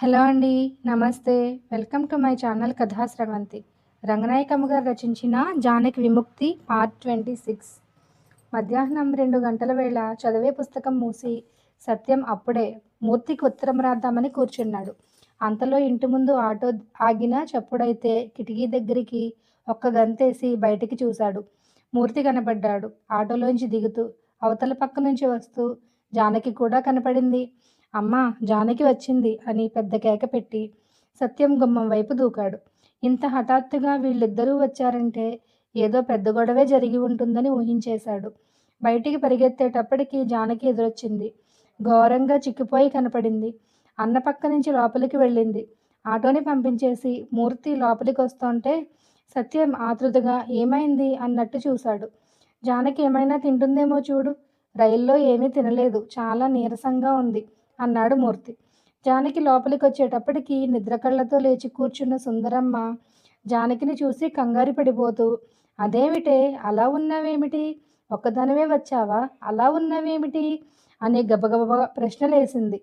Hello అండి. నమస్తే. Welcome to my channel Kathasravanthi. Ranganayakamma garu రచించిన 'జానకి విముక్తి' పార్ట్ 26. మధ్యాహ్నం 2 గంటల వేళ చదివే పుస్తకం మూసి సత్యం అప్పుడే మూర్తికి ఉత్తరం రాద్దామని కూర్చున్నాడు. అంతలో ఇంటి ముందు ఆటో ఆగిన చప్పుడైతే కిటికీ దగ్గరికి ఒక్క గంతేసి బయటికి చూశాడు. మూర్తి కనపడ్డాడు. ఆటోలోంచి దిగుతూ అవతల పక్క నుంచి వస్తూ జానకి కూడా కనపడింది. అమ్మా, జానకి వచ్చింది అని పెద్ద కేక పెట్టి సత్యం గుమ్మం వైపు దూకాడు. ఇంత హఠాత్తుగా వీళ్ళిద్దరూ వచ్చారంటే ఏదో పెద్ద గొడవే జరిగి ఉంటుందని ఊహించేశాడు. బయటికి పరిగెత్తేటప్పటికి జానకి ఎదురొచ్చింది. ఘోరంగా చిక్కిపోయి కనపడింది. అన్న పక్క నుంచి లోపలికి వెళ్ళింది. ఆటోని పంపించేసి మూర్తి లోపలికి వస్తుంటే సత్యం ఆతృతగా ఏమైంది అన్నట్టు చూశాడు. జానకి ఏమైనా తింటుందేమో చూడు, రైల్లో ఏమీ తినలేదు, చాలా నీరసంగా ఉంది అన్నాడు మూర్తి. జానకి లోపలికి వచ్చేటప్పటికి నిద్ర కళ్ళతో లేచి కూర్చున్న సుందరమ్మ జానకిని చూసి కంగారు పడిపోతూ, అదేమిటే అలా ఉన్నావేమిటి, ఒక్కదానివే వచ్చావా, అలా ఉన్నావేమిటి అని గబగబా ప్రశ్నలేసింది.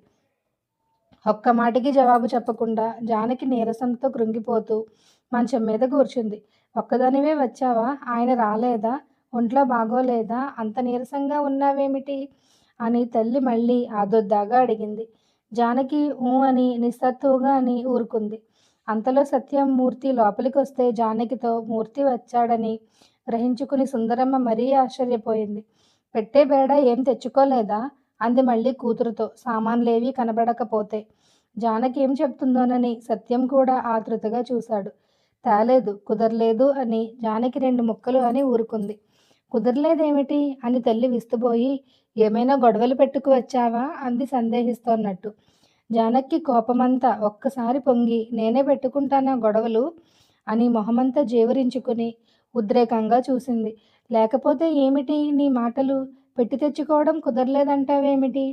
ఒక్క మాటకి జవాబు చెప్పకుండా జానకి నీరసంతో కృంగిపోతూ మంచం మీద కూర్చుంది. ఒక్కదానివే వచ్చావా, ఆయన రాలేదా, ఒంట్లో బాగోలేదా, అంత నీరసంగా ఉన్నావేమిటి అని తల్లి మళ్ళీ ఆదొద్దాగా అడిగింది. జానకి ఊ అని నిస్సత్తువుగా అని ఊరుకుంది. అంతలో సత్యం మూర్తి లోపలికి వస్తే జానకితో మూర్తి వచ్చాడని గ్రహించుకుని సుందరమ్మ మరీ ఆశ్చర్యపోయింది. పెట్టే బేడ ఏం తెచ్చుకోలేదా అంది మళ్ళీ కూతురుతో సామాన్లేవీ కనబడకపోతే. జానకి ఏం చెప్తుందోనని సత్యం కూడా ఆతృతగా చూశాడు. తేలేదు, కుదరలేదు అని జానకి 2 ముక్కలు అని ఊరుకుంది. కుదరలేదేమిటి అని తల్లి విస్తుపోయి, ఏమైనా గొడవలు పెట్టుకు వచ్చావా అంది సందేహిస్తోన్నట్టు. జానకి కోపమంతా ఒక్కసారి పొంగి, నేనే పెట్టుకుంటానా గొడవలు అని మొహమంతా జేవురించుకుని ఉద్రేకంగా చూసింది. లేకపోతే ఏమిటి నీ మాటలు, పెట్టి తెచ్చుకోవడం కుదరలేదంటావేమిటి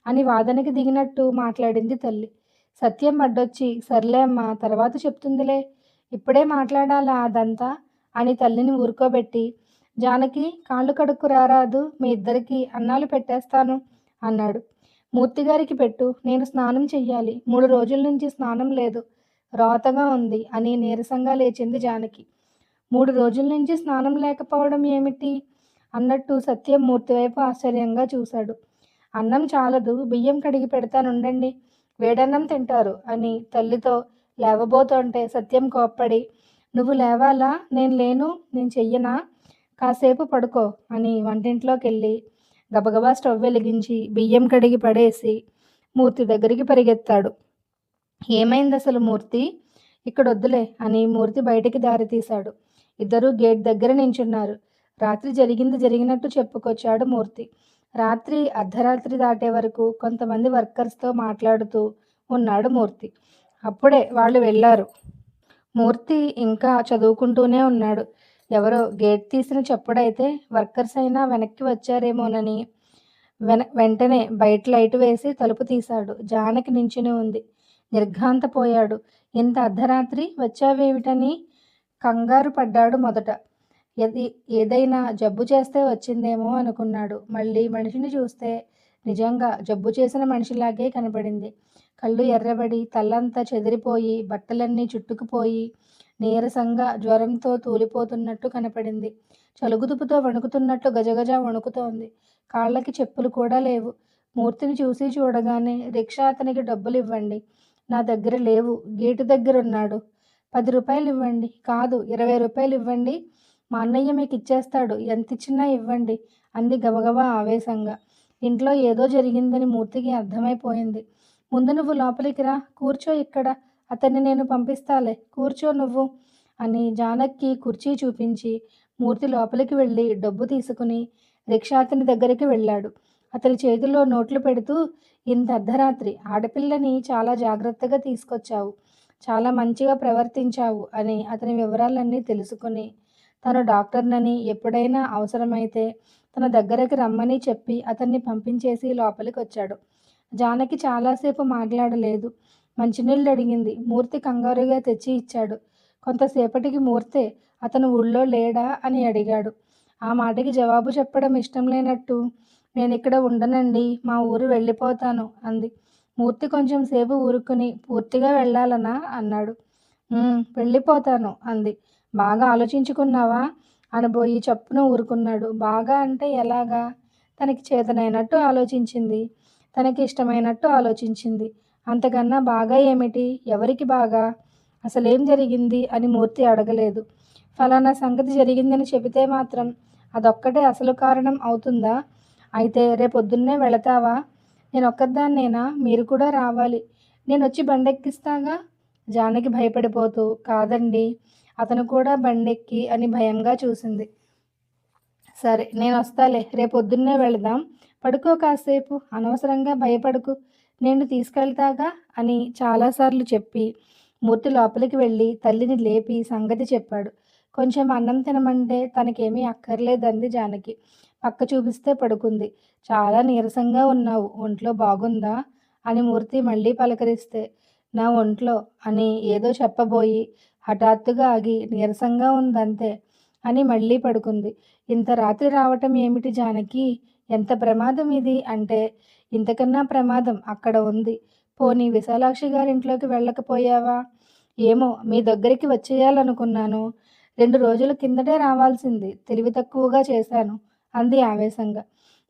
అని వాదనకి దిగినట్టు మాట్లాడింది తల్లి. సత్యం అడ్డొచ్చి, సర్లే అమ్మా, తర్వాత చెప్తుందిలే, ఇప్పుడే మాట్లాడాలా అదంతా అని తల్లిని ఊరుకోబెట్టి, జానకి కాళ్ళు కడుక్కు రారాదు, మీ ఇద్దరికి అన్నాలు పెట్టేస్తాను అన్నాడు. మూర్తిగారికి పెట్టు, నేను స్నానం చెయ్యాలి, 3 రోజుల నుంచి స్నానం లేదు, రోతగా ఉంది అని నీరసంగా లేచింది జానకి. 3 రోజుల నుంచి స్నానం లేకపోవడం ఏమిటి అన్నట్టు సత్యం మూర్తి వైపు ఆశ్చర్యంగా చూశాడు. అన్నం చాలదు, బియ్యం కడిగి పెడతానుండండి, వేడన్నం తింటారు అని తల్లితో లేవబోతుంటే సత్యం కోప్పడి, నువ్వు లేవాలా, నేను లేను, నేను చెయ్యనా, కాసేపు పడుకో అని వంటింట్లోకెళ్ళి గబగబా స్టవ్ వెలిగించి బియ్యం కడిగి పడేసి మూర్తి దగ్గరికి పరిగెత్తాడు. ఏమైంది అసలు మూర్తి, ఇక్కడొద్దులే అని మూర్తి బయటికి దారి తీశాడు. ఇద్దరూ గేట్ దగ్గర నించున్నారు. రాత్రి జరిగింది జరిగినట్టు చెప్పుకొచ్చాడు మూర్తి. రాత్రి అర్ధరాత్రి దాటే వరకు కొంతమంది వర్కర్స్తో మాట్లాడుతూ ఉన్నాడు మూర్తి. అప్పుడే వాళ్ళు వెళ్ళారు. మూర్తి ఇంకా చదువుకుంటూనే ఉన్నాడు. ఎవరో గేట్ తీసిన చప్పుడైతే వర్కర్స్ అయినా వెనక్కి వచ్చారేమోనని వెంటనే బయట లైటు వేసి తలుపు తీశాడు. జానకి నించుని ఉంది. నిర్ఘాంతపోయాడు. ఇంత అర్ధరాత్రి వచ్చావేమిటని కంగారు పడ్డాడు మొదట. ఏదైనా జబ్బు చేస్తే వచ్చిందేమో అనుకున్నాడు. మళ్ళీ మనిషిని చూస్తే నిజంగా జబ్బు చేసిన మనిషిలాగే కనపడింది. కళ్ళు ఎర్రబడి తల్లంతా చెదిరిపోయి బట్టలన్నీ చుట్టుకుపోయి నీరసంగా జ్వరంతో తూలిపోతున్నట్టు కనపడింది. చలుగుదుపుతో వణుకుతున్నట్టు గజగజ వణుకుతోంది. కాళ్ళకి చెప్పులు కూడా లేవు. మూర్తిని చూసి చూడగానే రిక్షా అతనికి డబ్బులు ఇవ్వండి, నా దగ్గర లేవు, గేటు దగ్గరున్నాడు, 10 రూపాయలు ఇవ్వండి, కాదు 20 రూపాయలు ఇవ్వండి, మా అన్నయ్య మీకు ఇచ్చేస్తాడు, ఎంతిచ్చినా ఇవ్వండి అంది గబగబా ఆవేశంగా. ఇంట్లో ఏదో జరిగిందని మూర్తికి అర్థమైపోయింది. ముందు నువ్వు లోపలికి రా, కూర్చో ఇక్కడ, అతన్ని నేను పంపిస్తాలే, కూర్చో నువ్వు అని జానకి కుర్చీ చూపించి మూర్తి లోపలికి వెళ్ళి డబ్బు తీసుకుని రిక్షా అతని దగ్గరికి వెళ్ళాడు. అతని చేతిలో నోట్లు పెడుతూ, ఇంత అర్ధరాత్రి ఆడపిల్లని చాలా జాగ్రత్తగా తీసుకొచ్చావు, చాలా మంచిగా ప్రవర్తించావు అని అతని వివరాలన్నీ తెలుసుకుని తను డాక్టర్నని, ఎప్పుడైనా అవసరమైతే తన దగ్గరకు రమ్మని చెప్పి అతన్ని పంపించేసి లోపలికి వచ్చాడు. జానకి చాలాసేపు మాట్లాడలేదు. మంచినీళ్ళు అడిగింది. మూర్తి కంగారుగా తెచ్చి ఇచ్చాడు. కొంతసేపటికి మూర్తే అతను ఊళ్ళో లేడా అని అడిగాడు. ఆ మాటకి జవాబు చెప్పడం ఇష్టం లేనట్టు, నేనిక్కడ ఉండనండి, మా ఊరు వెళ్ళిపోతాను అంది. మూర్తి కొంచెం సేపు ఊరుకుని పూర్తిగా వెళ్ళాలనా అన్నాడు. వెళ్ళిపోతాను అంది. బాగా ఆలోచించుకున్నావా అనబోయి చప్పున ఊరుకున్నాడు. బాగా అంటే ఎలాగా? తనకి చేతనైనట్టు ఆలోచించింది. తనకి ఇష్టమైనట్టు ఆలోచించింది. అంతకన్నా బాగా ఏమిటి? ఎవరికి బాగా? అసలేం జరిగింది అని మూర్తి అడగలేదు. ఫలానా సంగతి జరిగిందని చెబితే మాత్రం అదొక్కటే అసలు కారణం అవుతుందా? అయితే రేపొద్దున్నే వెళతావా? నేనొక్కదాన్నేనా? మీరు కూడా రావాలి. నేనొచ్చి బండెక్కిస్తాగా? జానకి భయపడిపోతూ కాదండి, అతను కూడా బండెక్కి అని భయంగా చూసింది. సరే నేనొస్తాలే, రేపొద్దున్నే వెళదాం. పడుకో కాసేపు, అనవసరంగా భయపడకు, నేను తీసుకెళ్తాగా అని చాలాసార్లు చెప్పి మూర్తి లోపలికి వెళ్ళి తల్లిని లేపి సంగతి చెప్పాడు. కొంచెం అన్నం తినమంటే తనకేమీ అక్కర్లేదంది జానకి. పక్క చూపిస్తే పడుకుంది. చాలా నీరసంగా ఉన్నావు, ఒంట్లో బాగుందా అని మూర్తి మళ్ళీ పలకరిస్తే నా ఒంట్లో అని ఏదో చెప్పబోయి హఠాత్తుగా ఆగి నీరసంగా ఉందంతే అని మళ్ళీ పడుకుంది. ఇంత రాత్రి రావటం ఏమిటి జానకి? ఎంత ప్రమాదం ఇది అంటే ఇంతకన్నా ప్రమాదం అక్కడ ఉంది. పోనీ విశాలాక్షి గారింట్లోకి వెళ్ళకపోయావా? ఏమో మీ దగ్గరికి వచ్చేయాలనుకున్నాను. 2 రోజుల కిందటే రావాల్సింది. తెలివి తక్కువగా చేశాను అంది ఆవేశంగా.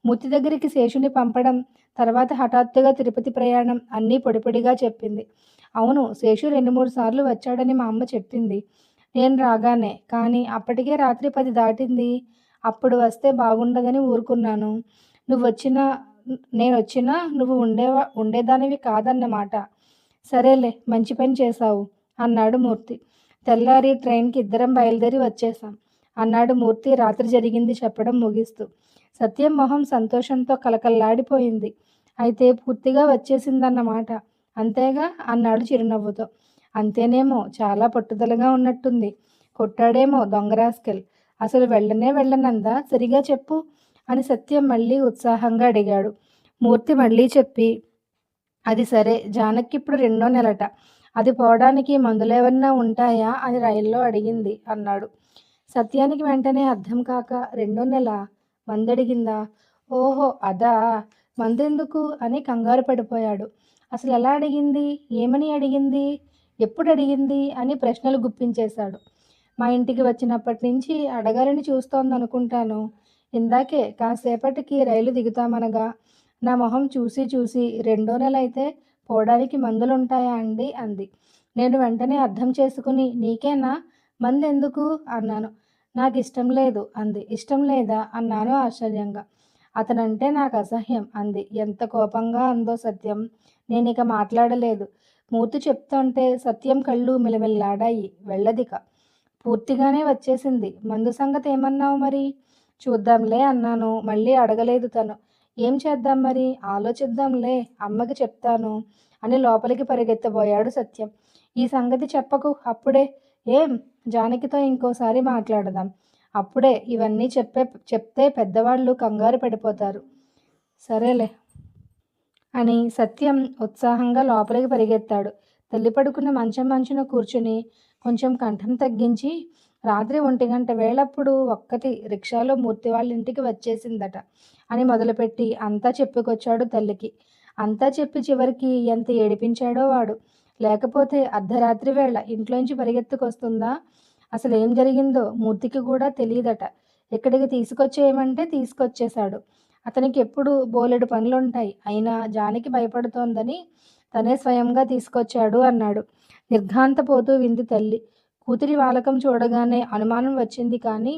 మూర్తి దగ్గరికి శేషుని పంపడం, తర్వాత హఠాత్తుగా తిరుపతి ప్రయాణం అన్నీ పొడిపొడిగా చెప్పింది. అవును, శేషు 2-3 సార్లు వచ్చాడని మా అమ్మ చెప్పింది నేను రాగానే. కానీ అప్పటికే రాత్రి 10 దాటింది. అప్పుడు వస్తే బాగుండదని ఊరుకున్నాను. నువ్వొచ్చినా నేనొచ్చినా నువ్వు ఉండేదానివి కాదన్నమాట. సరేలే, మంచి పని చేశావు అన్నాడు మూర్తి. తెల్లారి ట్రైన్కి ఇద్దరం బయలుదేరి వచ్చేశాం అన్నాడు మూర్తి రాత్రి జరిగింది చెప్పడం ముగిస్తూ. సత్యం మొహం సంతోషంతో కలకల్లాడిపోయింది. అయితే పూర్తిగా వచ్చేసిందన్నమాట అంతేగా అన్నాడు చిరునవ్వుతో. అంతేనేమో, చాలా పట్టుదలగా ఉన్నట్టుంది. కొట్టాడేమో దొంగరాస్కెల్. అసలు వెళ్ళనందా? సరిగా చెప్పు అని సత్యం మళ్ళీ ఉత్సాహంగా అడిగాడు. మూర్తి మళ్ళీ చెప్పి అది సరే, జానకిప్పుడు 2వ నెలట. అది పోవడానికి మందులేమన్నా ఉంటాయా అని రైల్లో అడిగింది అన్నాడు. సత్యానికి వెంటనే అర్థం కాక 2వ నెల మందడిగిందా? ఓహో అదా, మందెందుకు అని కంగారు పడిపోయాడు. అసలు ఎలా అడిగింది? ఏమని అడిగింది? ఎప్పుడు అడిగింది అని ప్రశ్నలు గుప్పించేశాడు. మా ఇంటికి వచ్చినప్పటి నుంచి అడగాలని చూస్తోందనుకుంటాను. ఇందాకే కాసేపటికి రైలు దిగుతామనగా నా మొహం చూసి చూసి 2వ నెల అయితే పోవడానికి మందులుంటాయా అండి అంది. నేను వెంటనే అర్థం చేసుకుని నీకేనా మందెందుకు అన్నాను. నాకు ఇష్టం లేదు అంది. ఇష్టం లేదా అన్నాను ఆశ్చర్యంగా. అతనంటే నాకు అసహ్యం అంది. ఎంత కోపంగా అందో సత్యం. నేనిక మాట్లాడలేదు. మూర్తి చెప్తుంటే సత్యం కళ్ళు మిలమిల్లాడాయి. వెళ్ళదిక. పూర్తిగానే వచ్చేసింది. మందు సంగతి ఏమన్నావు మరి? చూద్దాంలే అన్నాను. మళ్ళీ అడగలేదు తను. ఏం చేద్దాం మరి? ఆలోచిద్దాంలే, అమ్మకి చెప్తాను అని లోపలికి పరిగెత్తబోయాడు సత్యం. ఈ సంగతి చెప్పకు అప్పుడే. ఏం? జానకితో ఇంకోసారి మాట్లాడదాం. అప్పుడే ఇవన్నీ చెప్తే పెద్దవాళ్ళు కంగారు పడిపోతారు. సరేలే అని సత్యం ఉత్సాహంగా లోపలికి పరిగెత్తాడు. తల్లి పడుకున్న మంచం మంచున కూర్చుని కొంచెం కంఠం తగ్గించి రాత్రి 1 గంట వేళప్పుడు ఒక్కతి రిక్షాలో మూర్తి వాళ్ళ ఇంటికి వచ్చేసిందట అని మొదలుపెట్టి అంతా చెప్పుకొచ్చాడు తల్లికి. అంతా చెప్పి చివరికి ఎంత ఏడిపించాడో వాడు. లేకపోతే అర్ధరాత్రి వేళ ఇంట్లోంచి పరిగెత్తుకొస్తుందా? అసలు ఏం జరిగిందో మూర్తికి కూడా తెలియదట. ఇక్కడికి తీసుకొచ్చేయమంటే తీసుకొచ్చేశాడు. అతనికి ఎప్పుడు బోలెడు పనులుంటాయి. అయినా జానకి భయపడుతోందని తనే స్వయంగా తీసుకొచ్చాడు అన్నాడు. నిర్ఘాంతపోతూ వింది తల్లి. కూతురి వాలకం చూడగానే అనుమానం వచ్చింది కానీ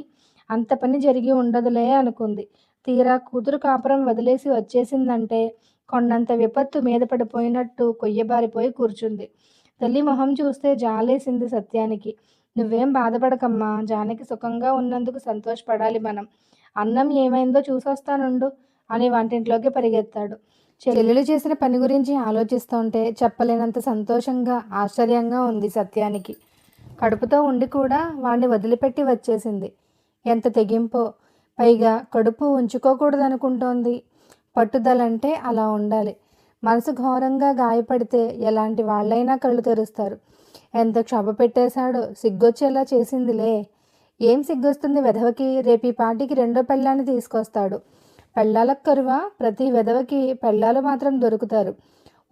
అంత పని జరిగి ఉండదులే అనుకుంది. తీరా కూతురు కాపురం వదిలేసి వచ్చేసిందంటే కొండంత విపత్తు మీద పడిపోయినట్టు కొయ్యబారిపోయి కూర్చుంది. తల్లి మొహం చూస్తే జాలేసింది సత్యానికి. నువ్వేం బాధపడకమ్మా, జానకి సుఖంగా ఉన్నందుకు సంతోషపడాలి మనం. అన్నం ఏమైందో చూసొస్తానుండు అని వంటింట్లోకి పరిగెత్తాడు. చెల్లెలు చేసిన పని గురించి ఆలోచిస్తుంటే చెప్పలేనంత సంతోషంగా ఆశ్చర్యంగా ఉంది సత్యానికి. కడుపుతో ఉండి కూడా వాణ్ణి వదిలిపెట్టి వచ్చేసింది. ఎంత తెగింపో. పైగా కడుపు ఉంచుకోకూడదనుకుంటోంది. పట్టుదలంటే అలా ఉండాలి. మనసు ఘోరంగా గాయపడితే ఎలాంటి వాళ్ళైనా కళ్ళు తెరుస్తారు. ఎంత క్షోభ పెట్టేశాడో. సిగ్గొచ్చేలా చేసిందిలే. ఏం సిగ్గొస్తుంది వెధవకి? రేపీ పాటికి 2వ పెళ్ళాన్ని తీసుకొస్తాడు. పెళ్ళాలకు కరువా? ప్రతి వెధవకి పెళ్ళాలు మాత్రం దొరుకుతారు.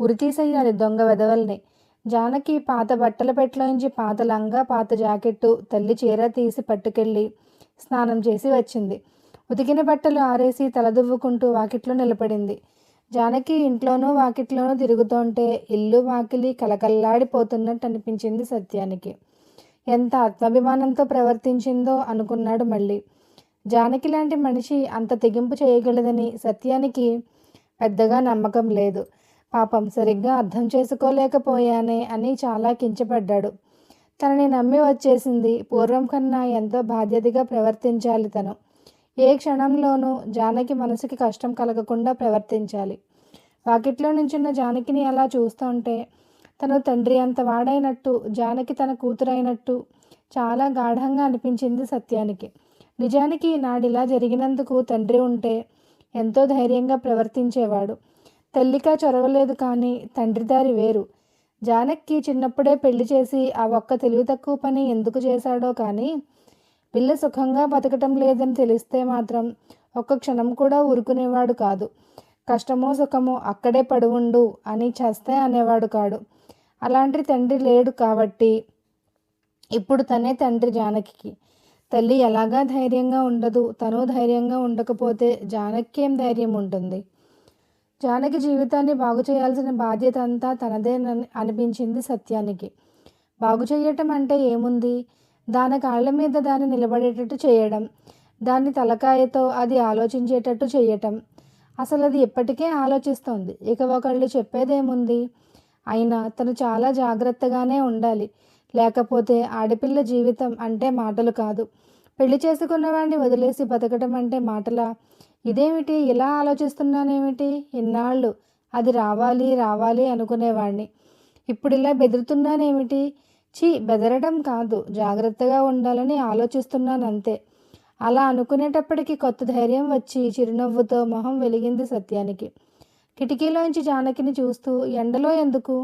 ఉరి తీసేయాలి దొంగ వెధవల్ని. జానకి పాత బట్టల పెట్టలోంచి పాత లంగా, పాత జాకెట్టు, తల్లి చీర తీసి పట్టుకెళ్ళి స్నానం చేసి వచ్చింది. ఉతికిన బట్టలు ఆరేసి తలదువ్వుకుంటూ వాకిట్లో నిలబడింది. జానకి ఇంట్లోనూ వాకిట్లోనూ తిరుగుతుంటే ఇల్లు వాకిలి కలకల్లాడిపోతున్నట్టు అనిపించింది సత్యానికి. ఎంత ఆత్మాభిమానంతో ప్రవర్తించిందో అనుకున్నాడు మళ్ళీ. జానకి లాంటి మనిషి అంత తెగింపు చేయగలదని సత్యానికి పెద్దగా నమ్మకం లేదు. పాపం సరిగ్గా అర్థం చేసుకోలేకపోయానే అని చాలా కించపడ్డాడు. తనని నమ్మి వచ్చేసింది. పూర్వం కన్నా ఎంతో బాధ్యతగా ప్రవర్తించాలి తను. ఏ క్షణంలోనూ జానకి మనసుకి కష్టం కలగకుండా ప్రవర్తించాలి. వాకిట్లో నుంచున్న జానకిని అలా చూస్తుంటే తను తండ్రి అంత వాడైనట్టు, జానకి తన కూతురైనట్టు చాలా గాఢంగా అనిపించింది సత్యానికి. నిజానికి నాడిలా జరిగినందుకు తండ్రి ఉంటే ఎంతో ధైర్యంగా ప్రవర్తించేవాడు. తల్లికా చొరవలేదు, కానీ తండ్రి దారి వేరు. జానకి చిన్నప్పుడే పెళ్లి చేసి ఆ ఒక్క తెలివి తక్కువ పని ఎందుకు చేశాడో కానీ పిల్ల సుఖంగా బతకటం లేదని తెలిస్తే మాత్రం ఒక్క క్షణం కూడా ఊరుకునేవాడు కాదు. కష్టమో సుఖమో అక్కడే పడువుండు అని చేస్తే అనేవాడు కాడు. అలాంటి తండ్రి లేడు కాబట్టి ఇప్పుడు తనే తండ్రి జానకి. తల్లి ఎలాగా ధైర్యంగా ఉండదు. తను ధైర్యంగా ఉండకపోతే జానకి ఏం ధైర్యం ఉంటుంది? జానకి జీవితాన్ని బాగు చేయాల్సిన బాధ్యత అంతా తనదే అనిపించింది సత్యానికి. బాగు చేయటం అంటే ఏముంది? దాని కాళ్ళ మీద దాన్ని నిలబడేటట్టు చేయడం, దాన్ని తలకాయతో అది ఆలోచించేటట్టు చేయటం. అసలు అది ఎప్పటికే ఆలోచిస్తోంది. ఇక ఒకళ్ళు చెప్పేదేముంది? అయినా తను చాలా జాగ్రత్తగానే ఉండాలి. లేకపోతే ఆడపిల్ల జీవితం అంటే మాటలు కాదు. పెళ్లి చేసుకున్నవాడిని వదిలేసి బతకడం అంటే మాటలా? ఇదేమిటి ఇలా ఆలోచిస్తున్నానేమిటి? ఇన్నాళ్ళు అది రావాలి రావాలి అనుకునేవాడిని. ఇప్పుడు ఇలా బెదురుతున్నానేమిటి? బెదరడం కాదు, జాగ్రత్తగా ఉండాలని ఆలోచిస్తున్నానంతే. అలా అనుకునేటప్పటికి కొత్త ధైర్యం వచ్చి చిరునవ్వుతో మొహం వెలిగింది సత్యానికి. కిటికీలోంచి జానకిని చూస్తూ, ఎండలో ఎందుకు,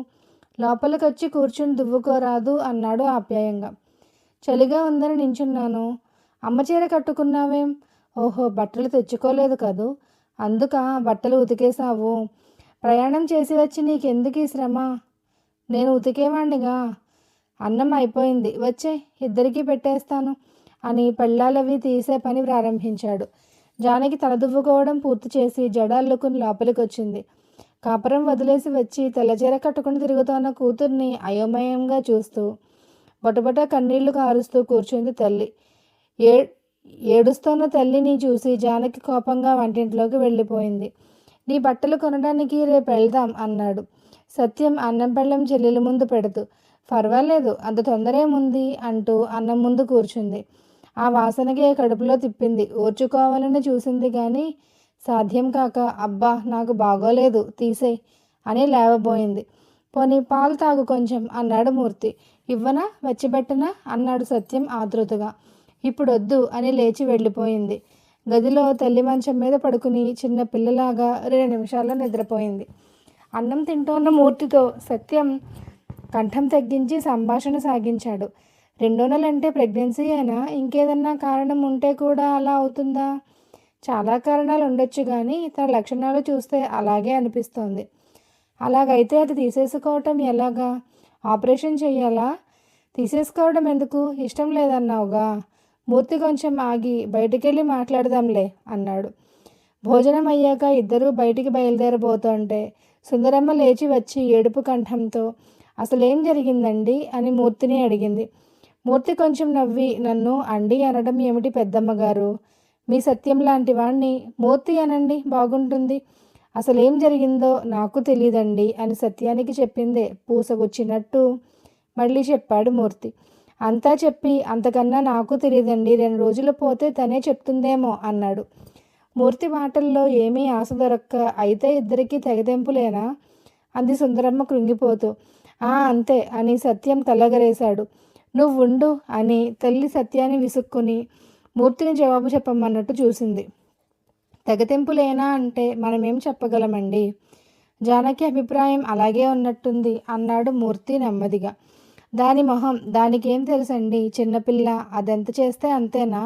లోపలికొచ్చి కూర్చుని దువ్వుకోరాదు అన్నాడు ఆప్యాయంగా. చలిగా ఉందని నించున్నాను. అమ్మ చీర కట్టుకున్నావేం? ఓహో, బట్టలు తెచ్చుకోలేదు కదూ, అందుక బట్టలు ఉతికేశావు. ప్రయాణం చేసి వచ్చి నీకెందుకు ఈ శ్రమ? నేను ఉతికేవాణ్ణిగా. అన్నం అయిపోయింది, వచ్చే ఇద్దరికీ పెట్టేస్తాను అని పళ్ళాలవి తీసే పని ప్రారంభించాడు. జానకి తలదువ్వుకోవడం పూర్తి చేసి జడ అల్లుకుని లోపలికి వచ్చింది. కాపురం వదిలేసి వచ్చి తెల్లచీర కట్టుకుని తిరుగుతున్న కూతుర్ని అయోమయంగా చూస్తూ బొటబొట కన్నీళ్లు కారుస్తూ కూర్చుంది తల్లి. ఏడుస్తున్న తల్లిని చూసి జానకి కోపంగా వంటింట్లోకి వెళ్ళిపోయింది. నీ బట్టలు కొనడానికి రేపు వెళ్దాం అన్నాడు సత్యం అన్నం పళ్ళెం చెల్లెల ముందు పెడుతూ. పర్వాలేదు, అంత తొందరేముంది అంటూ అన్నం ముందు కూర్చుంది. ఆ వాసనకే కడుపులో తిప్పింది. ఓర్చుకోవాలని చూసింది కానీ సాధ్యం కాక, అబ్బా నాకు బాగోలేదు తీసేయ్ అని లేవబోయింది. పోనీ పాలు తాగు కొంచెం అన్నాడు మూర్తి. ఇవ్వనా, వచ్చిబెట్టనా అన్నాడు సత్యం ఆతృతగా. ఇప్పుడొద్దు అని లేచి వెళ్ళిపోయింది. గదిలో తల్లి మంచం మీద పడుకుని చిన్న పిల్లలాగా 2 నిమిషాల్లో నిద్రపోయింది. అన్నం తింటోన్న మూర్తితో సత్యం కంఠం తగ్గించి సంభాషణ సాగించాడు. 2 నెలంటే ప్రెగ్నెన్సీ అయినా ఇంకేదన్నా కారణం ఉంటే కూడా అలా అవుతుందా? చాలా కారణాలు ఉండొచ్చు, కానీ తన లక్షణాలు చూస్తే అలాగే అనిపిస్తోంది. అలాగైతే అది తీసేసుకోవటం ఎలాగా? ఆపరేషన్ చెయ్యాలా? తీసేసుకోవడం ఎందుకు? ఇష్టం లేదన్నావుగా. మూర్తి కొంచెం ఆగి బయటికెళ్ళి మాట్లాడదాంలే అన్నాడు. భోజనం అయ్యాక ఇద్దరూ బయటికి బయలుదేరబోతుంటే సుందరమ్మ లేచి వచ్చి ఏడుపు కంఠంతో, అసలేం జరిగిందండి అని మూర్తిని అడిగింది. మూర్తి కొంచెం నవ్వి, నన్ను అండి అనడం ఏమిటి పెద్దమ్మగారు? మీ సత్యం లాంటి వాణ్ణి మూర్తి అనండి, బాగుంటుంది. అసలేం జరిగిందో నాకు తెలియదండి అని సత్యానికి చెప్పిందే పూసగుచ్చినట్టు మళ్ళీ చెప్పాడు మూర్తి. అంతా చెప్పి, అంతకన్నా నాకు తెలియదండి, 2 రోజులు పోతే తనే చెప్తుందేమో అన్నాడు. మూర్తి మాటల్లో ఏమీ ఆశ దొరక్క, అయితే ఇద్దరికీ తెగదెంపులేనా అంది సుందరమ్మ కృంగిపోతూ. అంతే అని సత్యం తలగరేశాడు. నువ్వుండు అని తల్లి సత్యాన్ని విసుక్కుని మూర్తిని జవాబు చెప్పమన్నట్టు చూసింది. తెగతెంపులేనా అంటే మనమేం చెప్పగలమండి? జానకి అభిప్రాయం అలాగే ఉన్నట్టుంది అన్నాడు మూర్తి నెమ్మదిగా. దాని మొహం, దానికేం తెలుసండి, చిన్నపిల్ల, అదెంత చేస్తే అంతేనా?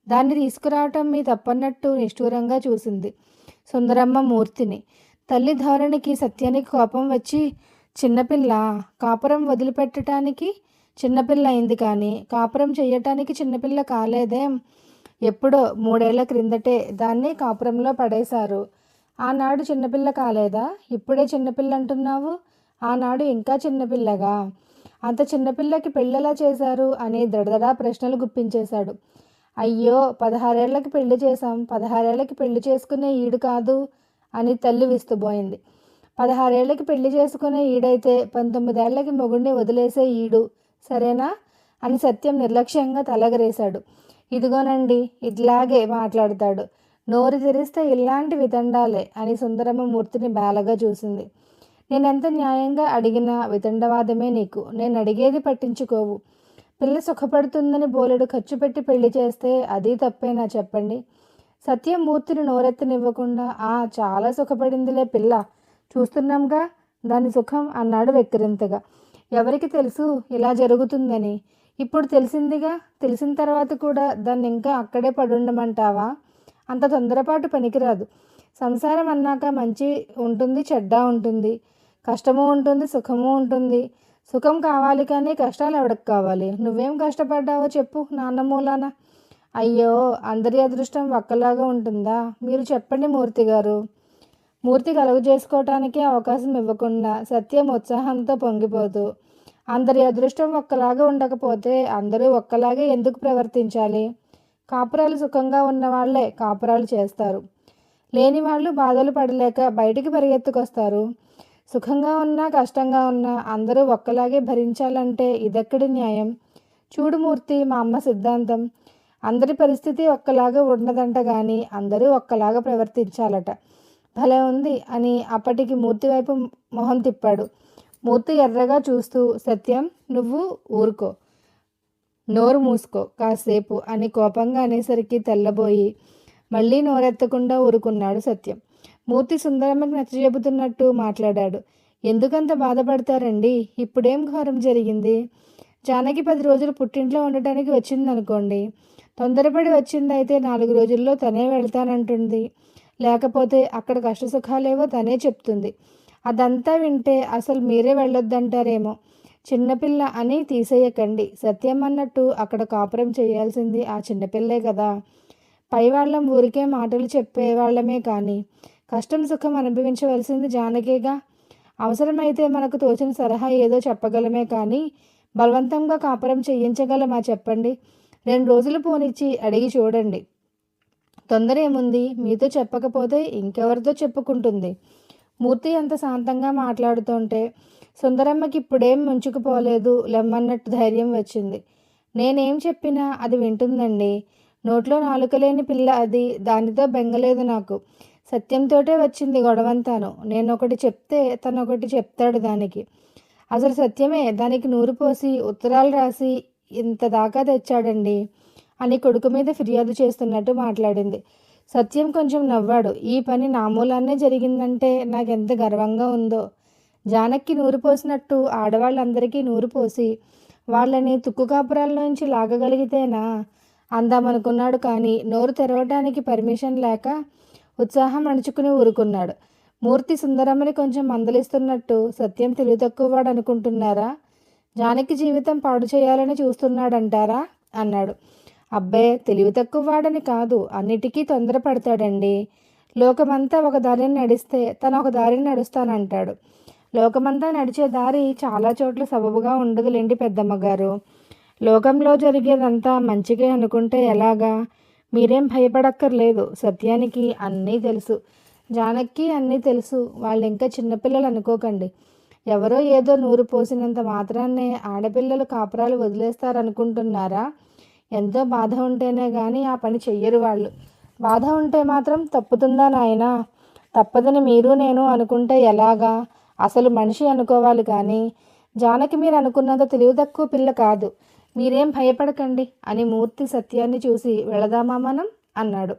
దాన్ని తీసుకురావటం మీ తప్పన్నట్టు నిష్ఠూరంగా చూసింది సుందరమ్మ మూర్తిని. తల్లి ధోరణికి సత్యానికి కోపం వచ్చి, చిన్నపిల్ల కాపురం వదిలిపెట్టడానికి చిన్నపిల్ల అయింది కానీ కాపురం చెయ్యటానికి చిన్నపిల్ల కాలేదేం? ఎప్పుడో 3 ఏళ్ల క్రిందటే దాన్ని కాపురంలో పడేశారు. ఆనాడు చిన్నపిల్ల కాలేదా? ఇప్పుడే చిన్నపిల్ల అంటున్నావు? ఆనాడు ఇంకా చిన్నపిల్లగా? అంత చిన్నపిల్లకి పెళ్ళెలా చేశారు అని దడదడా ప్రశ్నలు గుప్పించేశాడు. అయ్యో, 16 ఏళ్లకి పెళ్లి చేశాం, 16 ఏళ్లకి పెళ్లి చేసుకునే ఈడు కాదు అని తల్లి విస్తుబోయింది. 16 ఏళ్లకి పెళ్లి చేసుకునే ఈడైతే 19 ఏళ్లకి మొగుడిని వదిలేసే ఈడు సరేనా అని సత్యం నిర్లక్ష్యంగా తలగరేశాడు. ఇదిగోనండి, ఇట్లాగే మాట్లాడతాడు, నోరు తెరిస్తే ఇలాంటి వితండాలే అని సుందరమ్మ మూర్తిని బేలగా చూసింది. నేనెంత న్యాయంగా అడిగినా వితండవాదమే నీకు. నేను అడిగేది పట్టించుకోవు. పిల్ల సుఖపడుతుందని బోలెడు ఖర్చు పెట్టి పెళ్లి చేస్తే అది తప్పేనా చెప్పండి? సత్యం మూర్తిని నోరెత్తనివ్వకుండా, చాలా సుఖపడిందిలే పిల్ల, చూస్తున్నాంగా దాని సుఖం అన్నాడు వెక్కిరింతగా. ఎవరికి తెలుసు ఇలా జరుగుతుందని? ఇప్పుడు తెలిసిందిగా. తెలిసిన తర్వాత కూడా దాన్ని ఇంకా అక్కడే పడుండమంటావా? అంత తొందరపాటు పనికిరాదు. సంసారం అన్నాక మంచి ఉంటుంది, చెడ్డ ఉంటుంది, కష్టము ఉంటుంది, సుఖము ఉంటుంది. సుఖం కావాలి కానీ కష్టాలు ఎవరికి కావాలి? నువ్వేం కష్టపడ్డావో చెప్పు నాన్న మూలాన. అయ్యో, అందరి అదృష్టం ఒక్కలాగా ఉంటుందా? మీరు చెప్పండి మూర్తి గారు. మూర్తి కలుగు చేసుకోవటానికి అవకాశం ఇవ్వకుండా సత్యం ఉత్సాహంతో పొంగిపోతూ, అందరి అదృష్టం ఒక్కలాగా ఉండకపోతే అందరూ ఒక్కలాగే ఎందుకు ప్రవర్తించాలి? కాపురాలు సుఖంగా ఉన్నవాళ్లే కాపురాలు చేస్తారు. లేని వాళ్ళు బాధలు పడలేక బయటికి పరిగెత్తుకొస్తారు. సుఖంగా ఉన్నా కష్టంగా ఉన్నా అందరూ ఒక్కలాగే భరించాలంటే ఇదెక్కడి న్యాయం? చూడు మూర్తి, మా అమ్మ సిద్ధాంతం. అందరి పరిస్థితి ఒక్కలాగా ఉండదంట కానీ అందరూ ఒక్కలాగా ప్రవర్తించాలట. భలే ఉంది అని అప్పటికి మూర్తి వైపు మొహం తిప్పాడు. మూర్తి ఎర్రగా చూస్తూ, సత్యం, నువ్వు ఊరుకో, నోరు మూసుకో కాసేపు అని కోపంగా అనేసరికి తెల్లబోయి మళ్ళీ నోరెత్తకుండా ఊరుకున్నాడు సత్యం. మూర్తి సుందరమ్మకి నచ్చజెబుతున్నట్టు మాట్లాడాడు. ఎందుకంత బాధపడతారండి? ఇప్పుడేం ఘోరం జరిగింది? జానకి 10 రోజులు పుట్టింట్లో ఉండటానికి వచ్చిందనుకోండి. తొందరపడి వచ్చిందైతే 4 రోజుల్లో తనే వెళ్తానంటుంది. లేకపోతే అక్కడ కష్టసుఖాలేవో తనే చెప్తుంది. అదంతా వింటే అసలు మీరే వెళ్ళొద్దంటారేమో. చిన్నపిల్ల అని తీసేయకండి. సత్యం అన్నట్టు అక్కడ కాపురం చేయాల్సింది ఆ చిన్నపిల్లే కదా. పైవాళ్ళం ఊరికే మాటలు చెప్పేవాళ్ళమే కానీ కష్టం సుఖం అనుభవించవలసింది జానకేగా. అవసరమైతే మనకు తోచిన సలహా ఏదో చెప్పగలమే కానీ బలవంతంగా కాపురం చేయించగలమా చెప్పండి? 2 రోజులు పోనిచ్చి అడిగి చూడండి. తొందర ఏముంది? మీతో చెప్పకపోతే ఇంకెవరితో చెప్పుకుంటుంది? మూర్తి అంత శాంతంగా మాట్లాడుతుంటే సుందరమ్మకి ఇప్పుడేం ముంచుకుపోలేదు, లెమ్మన్నట్టు ధైర్యం వచ్చింది. నేనేం చెప్పినా అది వింటుందండి. నోట్లో నాలుకలేని పిల్ల అది. దానితో బెంగలేదు నాకు. సత్యంతోటే వచ్చింది గొడవంతాను. నేనొకటి చెప్తే తనొకటి చెప్తాడు దానికి. అసలు సత్యమే దానికి నూరు పోసి ఉత్తరాలు రాసి ఇంత దాకా తెచ్చాడండి అని కొడుకు మీద ఫిర్యాదు చేస్తున్నట్టు మాట్లాడింది. సత్యం కొంచెం నవ్వాడు. ఈ పని నా మూలాన్నే జరిగిందంటే నాకెంత గర్వంగా ఉందో. జానక్కి నూరు పోసినట్టు ఆడవాళ్ళందరికీ నూరు పోసి వాళ్ళని తుక్కు కాపురాల్లోంచి లాగగలిగితేనా అందామనుకున్నాడు కానీ నోరు తెరవటానికి పర్మిషన్ లేక ఉత్సాహం అణుచుకుని ఊరుకున్నాడు. మూర్తి సుందరమ్మని కొంచెం మందలిస్తున్నట్టు, సత్యం తెలివి తక్కువవాడు అనుకుంటున్నారా? జానకి జీవితం పాడు చేయాలని చూస్తున్నాడంటారా అన్నాడు. అబ్బే, తెలివి తక్కువవాడని కాదు, అన్నిటికీ తొందరపడతాడండి. లోకమంతా ఒక దారిని నడిస్తే తను ఒక దారిని నడుస్తానంటాడు. లోకమంతా నడిచే దారి చాలా చోట్ల సబబుగా ఉండదులేండి పెద్దమ్మగారు. లోకంలో జరిగేదంతా మంచిగా అనుకుంటే ఎలాగా? మీరేం భయపడక్కర్లేదు. సత్యానికి అన్నీ తెలుసు, జానకి అన్నీ తెలుసు. వాళ్ళు ఇంకా చిన్నపిల్లలు అనుకోకండి. ఎవరో ఏదో నూరు పోసినంత మాత్రాన్నే ఆడపిల్లలు కాపురాలు వదిలేస్తారనుకుంటున్నారా? ఎంతో బాధ ఉంటేనే కానీ ఆ పని చెయ్యరు వాళ్ళు. బాధ ఉంటే మాత్రం తప్పుతుందా నాయనా? తప్పదని మీరు నేను అనుకుంటే ఎలాగా? అసలు మనిషి అనుకోవాలి కానీ జానకి మీరు అనుకున్నంత తెలివి తక్కువ పిల్ల కాదు. మీరేం భయపడకండి అని మూర్తి సత్యాన్ని చూసి వెళదామా మనం అన్నాడు.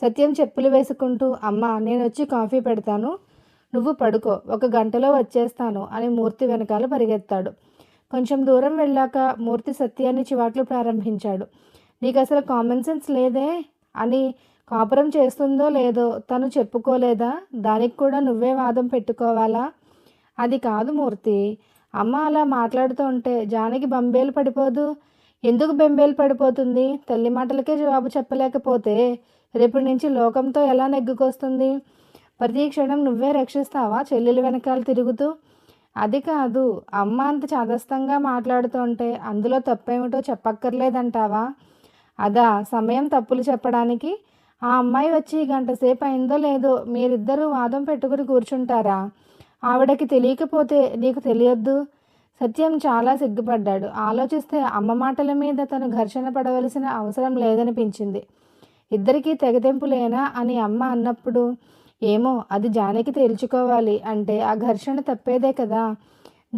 సత్యం చెప్పులు వేసుకుంటూ, అమ్మా, నేను వచ్చి కాఫీ పెడతాను, నువ్వు పడుకో, 1 గంటలో వచ్చేస్తాను అని మూర్తి వెనకాల పరిగెత్తాడు. కొంచెం దూరం వెళ్ళాక మూర్తి సత్యాన్ని చివాట్లు ప్రారంభించాడు. నీకు అసలు కామన్ సెన్స్ లేదే అని కాపురం చేస్తుందో లేదో తను చెప్పుకోలేదా? దానికి కూడా నువ్వే వాదం పెట్టుకోవాలా? అది కాదు మూర్తి. అమ్మ అలా మాట్లాడుతూ ఉంటే జానకి బంబేలు పడిపోదు? ఎందుకు బెంబేలు పడిపోతుంది? తల్లి మాటలకే జవాబు చెప్పలేకపోతే రేపటి నుంచి లోకంతో ఎలా నెగ్గుకొస్తుంది? ప్రతి క్షణం నువ్వే రక్షిస్తావా చెల్లెలు వెనకాల తిరుగుతూ? అది కాదు. అమ్మ అంత చాదస్తంగా మాట్లాడుతుంటే అందులో తప్పేమిటో చెప్పక్కర్లేదంటావా? అదా సమయం తప్పులు చెప్పడానికి? ఆ అమ్మాయి వచ్చి గంట సేపు అయిందో లేదో మీరిద్దరూ వాదం పెట్టుకుని కూర్చుంటారా? ఆవిడకి తెలియకపోతే నీకు తెలియొద్దు. సత్యం చాలా సిగ్గుపడ్డాడు. ఆలోచిస్తే అమ్మ మాటల మీద తను ఘర్షణ పడవలసిన అవసరం లేదనిపించింది. ఇద్దరికీ తెగతెంపులేనా అని అమ్మ అన్నప్పుడు ఏమో అది జానకి తేల్చుకోవాలి అంటే ఆ ఘర్షణ తప్పేదే కదా.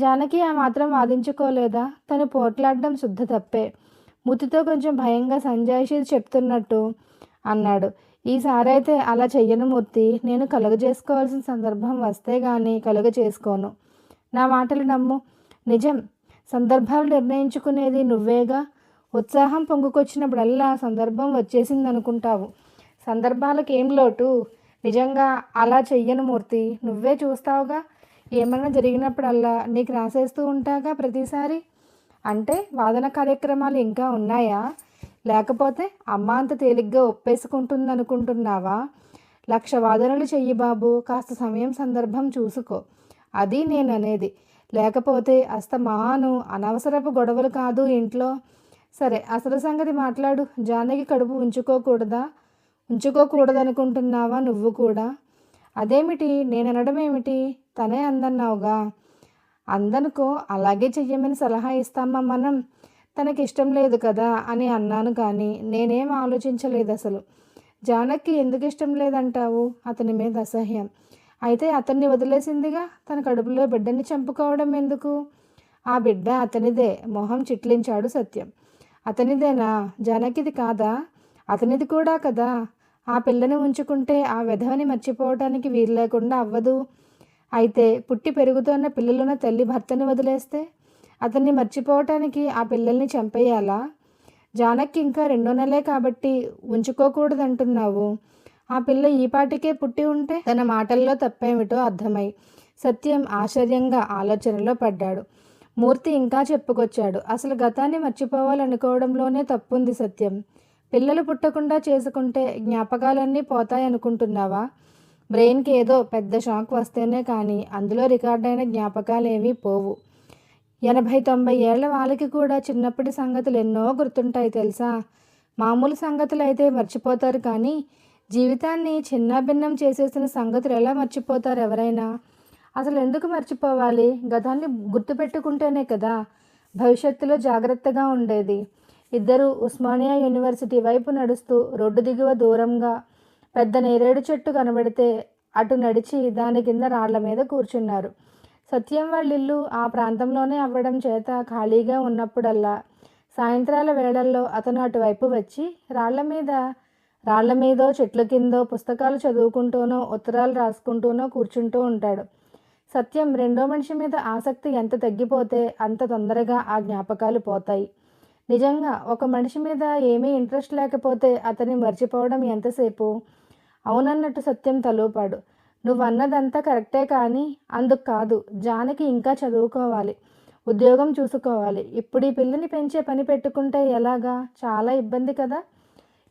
జానకి ఆ మాత్రం వాదించుకోలేదా? తను పోట్లాడడం శుద్ధ తప్పే. మూతితో కొంచెం భయంగా సంజాయిషి చెప్తున్నట్టు అన్నాడు. ఈసారైతే అలా చెయ్యను మూర్తి. నేను కలుగజేసుకోవాల్సిన సందర్భం వస్తే గానీ కలుగజేసుకోను. నా మాటలు నమ్ము. నిజం. సందర్భాలు నిర్ణయించుకునేది నువ్వేగా. ఉత్సాహం పొంగుకొచ్చినప్పుడల్లా సందర్భం వచ్చేసిందనుకుంటావు. సందర్భాలకేం లోటు? నిజంగా అలా చెయ్యను మూర్తి. నువ్వే చూస్తావుగా. ఏమన్నా జరిగినప్పుడల్లా నీకు రాసేస్తూ ఉంటాగా ప్రతిసారి. అంటే వాదన కార్యక్రమాలు ఇంకా ఉన్నాయా? లేకపోతే అమ్మ అంత తేలిగ్గా ఒప్పేసుకుంటుందనుకుంటున్నావా? 1,00,000 వాదనలు చెయ్యి బాబు. కాస్త సమయం సందర్భం చూసుకో. అది నేననేది. లేకపోతే అస్తమాను అనవసరపు గొడవలు కాదు ఇంట్లో. సరే అసలు సంగతి మాట్లాడు. జానకి కడుపు ఉంచుకోకూడదనుకుంటున్నావా నువ్వు కూడా? అదేమిటి? నేననడం ఏమిటి? తనే అందన్నావుగా. అందనుకో. అలాగే చెయ్యమని సలహా ఇస్తామా మనం? తనకిష్టం లేదు కదా అని అన్నాను కానీ నేనేం ఆలోచించలేదు అసలు. జానకి ఎందుకు ఇష్టం లేదంటావు? అతని మీద అసహ్యం. అయితే అతన్ని వదిలేసిందిగా. తన కడుపులో బిడ్డని చంపుకోవడం ఎందుకు? ఆ బిడ్డ అతనిదే. మొహం చిట్లించాడు సత్యం. అతనిదేనా? జానకిది కాదా? అతనిది కూడా కదా. ఆ పిల్లని ఉంచుకుంటే ఆ వెధవని మర్చిపోవటానికి వీలు లేకుండా అవ్వదు. అయితే పుట్టి పెరుగుతున్న పిల్లలున్న తల్లి భర్తని వదిలేస్తే అతన్ని మర్చిపోవటానికి ఆ పిల్లల్ని చంపేయాలా? జానకి ఇంకా 2 నెలలే కాబట్టి ఉంచుకోకూడదంటున్నావు. ఆ పిల్ల ఈపాటికే పుట్టి ఉంటే? తన మాటల్లో తప్పేమిటో అర్థమై సత్యం ఆశ్చర్యంగా ఆలోచనలో పడ్డాడు. మూర్తి ఇంకా చెప్పుకొచ్చాడు. అసలు గతాన్ని మర్చిపోవాలనుకోవడంలోనే తప్పుంది సత్యం. పిల్లలు పుట్టకుండా చేసుకుంటే జ్ఞాపకాలన్నీ పోతాయనుకుంటున్నావా? బ్రెయిన్కి ఏదో పెద్ద షాక్ వస్తేనే కానీ అందులో రికార్డైన జ్ఞాపకాలేవీ పోవు. 80-90 ఏళ్ల వాళ్ళకి కూడా చిన్నప్పటి సంగతులు ఎన్నో గుర్తుంటాయి తెలుసా? మామూలు సంగతులు అయితే మర్చిపోతారు కానీ జీవితాన్ని చిన్నాభిన్నం చేసేసిన సంగతులు ఎలా మర్చిపోతారు ఎవరైనా? అసలు ఎందుకు మర్చిపోవాలి? గతాన్ని గుర్తుపెట్టుకుంటేనే కదా భవిష్యత్తులో జాగ్రత్తగా ఉండేది. ఇద్దరు ఉస్మానియా యూనివర్సిటీ వైపు నడుస్తూ రోడ్డు దిగువ దూరంగా పెద్ద నేరేడు చెట్టు కనబడితే అటు నడిచి దాని కింద రాళ్ల మీద కూర్చున్నారు. సత్యం వాళ్ళిల్లు ఆ ప్రాంతంలోనే అవ్వడం చేత ఖాళీగా ఉన్నప్పుడల్లా సాయంత్రాల వేళల్లో అతను అటువైపు వచ్చి రాళ్ల మీదో చెట్ల కిందో పుస్తకాలు చదువుకుంటూనో ఉత్తరాలు రాసుకుంటూనో కూర్చుంటూ ఉంటాడు. సత్యం రెండో మనిషి మీద ఆసక్తి ఎంత తగ్గిపోతే అంత తొందరగా ఆ జ్ఞాపకాలు పోతాయి. నిజంగా ఒక మనిషి మీద ఏమీ ఇంట్రెస్ట్ లేకపోతే అతన్ని మర్చిపోవడం ఎంతసేపు? అవునన్నట్టు సత్యం తలూపాడు. నువ్వన్నదంతా కరెక్టే కానీ అందుకు కాదు. జానకి ఇంకా చదువుకోవాలి, ఉద్యోగం చూసుకోవాలి. ఇప్పుడు ఈ పిల్లని పెంచే పని పెట్టుకుంటే ఎలాగా? చాలా ఇబ్బంది కదా.